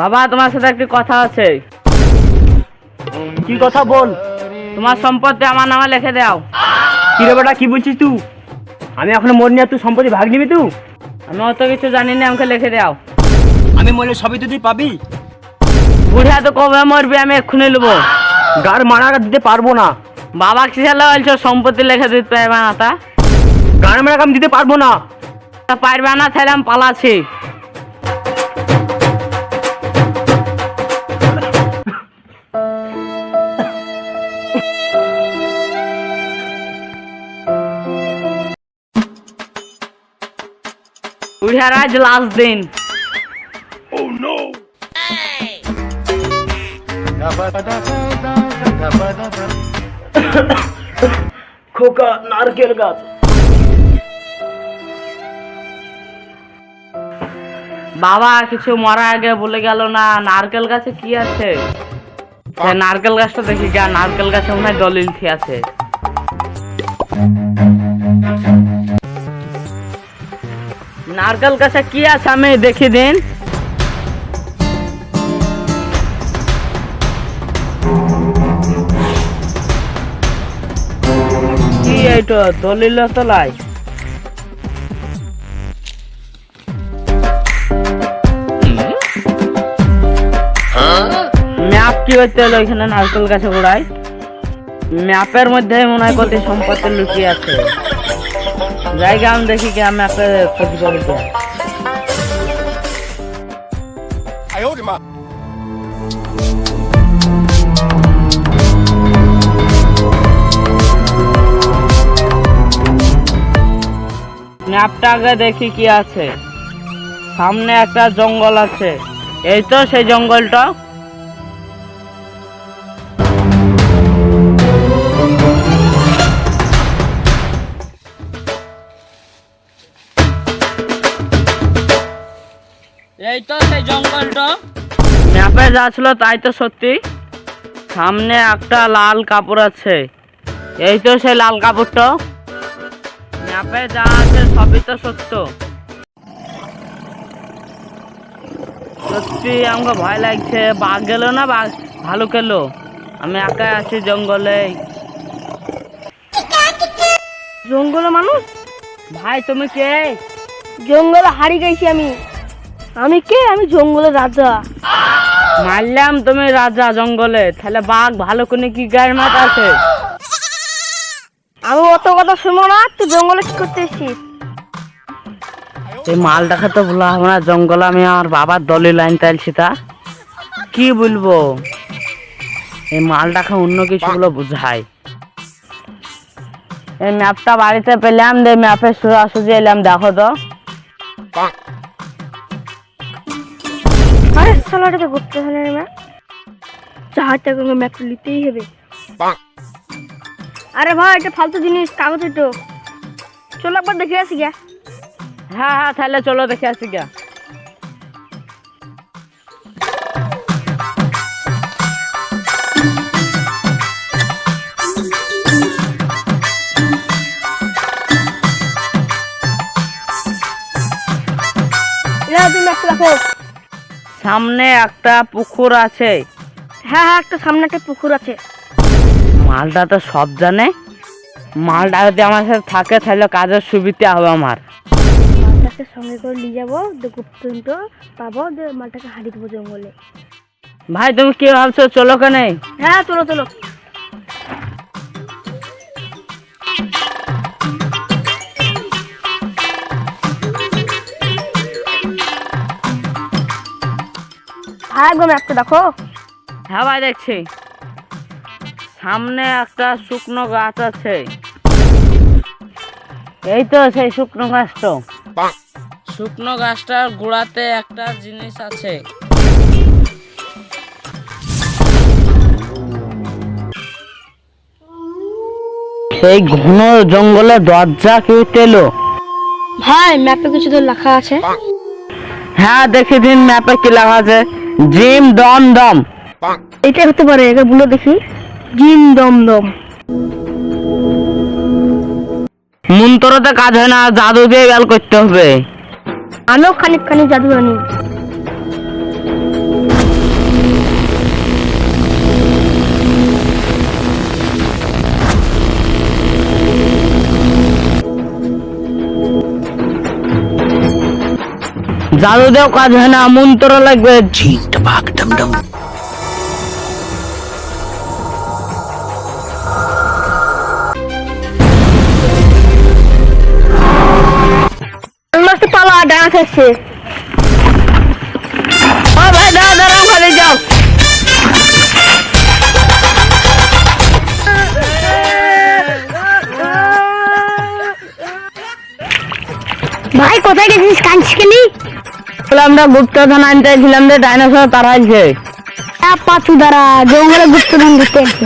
বাবা, তোমার সাথে একটি কথা আছে। কি কথা বল? তোমার সম্পত্তি আমার নামে লিখে দাও। কি রে বেটা, কি বলছিস তুই? আমি এখনো মরিনি আর তুই সম্পত্তি ভাগ নিবি তুই? আমি অত কিছু জানি না, আমাকে লিখে দাও। আমি মরলে সবই তো তুই পাবি। বুড়িয়া তো কবে মরবি, আমি এক্ষুনি নেবো। গার মারা দিতে পারবো না। বাবা কিসের বলছো সম্পত্তি লিখে দিতে পারবে না? তা গার মারা আমি দিতে পারবো না। পারবে না, তাহলে আমি পালাচ্ছি। বুড়িয়ার আজ লাস্ট দিন। খোকা নারকেল গাছ। বাবা কিছু মরার আগে বলে গেল না, নারকেল গাছে কি আছে? নারকেল গাছটা দেখি গা, নারকেল গাছে মনে হয় দলিল ঠিক আছে। নারকেল গাছে কি আছে আমি দেখি দিন। কি এইটা দলিল তো লাই। ম্যাপ কি হইতে হলো এখানে নারকেল গাছে গোড়ায়? ম্যাপের মধ্যে মনে হয় কত সম্পত্তি লুকিয়ে আছে। জায়গা আমি দেখি কি ম্যাপে খোঁজ করে দেয়। ম্যাপটা আগে দেখি কি আছে। সামনে একটা জঙ্গল আছে, এই তো সেই জঙ্গলটা। এই তো সেই জঙ্গলটা। ম্যাপে যা ছিল তাই তো সত্যি। সামনে একটা লাল কাপড় আছে, এই তো সেই লাল কাপড়টা। ম্যাপে যা আছে সবই তো সত্য। সত্যি আমাকে ভয় লাগছে। বাঘ গেল না ভালুক এলো? আমি একা আছি জঙ্গলে। জঙ্গলে মানুষ? ভাই তুমি কে? জঙ্গলে হারিয়ে গেছি আমি। আমি কে? আমি জঙ্গলের রাজা। মারলাম তুমি রাজা জঙ্গলে, তাহলে বাঘ ভালুক কি গায়ের মাঠ আছে? আমি অত কথা শুনবো না। তুই জঙ্গলে কি করতে এসেছিস? এই মালটাকে তো বলা হবে না জঙ্গলে আমি আমার বাবার দলে লাইন তাইলছি। তা কি বলবো? এই মালটাকে অন্য কিছু গুলো বুঝাই। এই ম্যাপটা বাড়িতে পেলাম, দে ম্যাপে সোজাসুজি এলাম, দেখো তো। আরে সালাটা তো ঘুরতে হবে না। চাহারটা করে ম্যাপটা নিতেই হবে। আরে ভাই, এটা ফালতু জিনিস, কাগজ তো। চলো একবার দেখে আসি গা। হ্যাঁ হ্যাঁ, তাহলে চলো দেখে আসি গা। তুমি ম্যাপটা দেখো। সামনে একটা পুকুর আছে। হ্যাঁ হ্যাঁ, একটা সামনে একটা পুকুর আছে। মালটা তো সব জানে। মালটা যদি আমার সাথে থাকে তাহলে কাজের সুবিধা হবে আমার। মালটাকে সঙ্গে করে নিয়ে যাবো, গুপ্ত পাবো, মালটাকে হারিয়ে দেবো জঙ্গলে। ভাই তুমি কি ভাবছো? চলো কেনে? হ্যাঁ চলো চলো। ভাই একদম ম্যাপটা দেখো। হ্যাঁ ভাই দেখছি। সামনে একটা শুকনো গাছ আছে, এই তো সেই শুকনো গাছটা। শুকনো গাছটার গোড়াতে একটা জিনিস আছে। এই ঘন জঙ্গলে দরজা কেউ তেলো? ভাই ম্যাপে কিছু তো লেখা আছে। হ্যাঁ দেখি দিন ম্যাপে কি লেখা আছে। জিম দম দম। এটা হতে পারে, এটা বলে দেখি। জিম দম দম। মন্ত্রতে কাজ হয় না, জাদু দিয়ে বেল করতে হবে। আমিও খানিক খানিক জাদু জানি। জাদু দিয়েও কাজ হয় না, মন্ত্র লাগবে। মাস্ত পালা ডান্স আসছে। ও ভাই দাঁড়া দাঁড়াও, খালি যাও। ভাই কোথায় গেছিস, কাঁদছিস কেনি? আমরা গুপ্তধন আনতে ছিলাম, যে ডাইনোসর তাড়াইছে। পাঁচু দ্বারা জঙ্গলে গুপ্তধন দিতে আছে।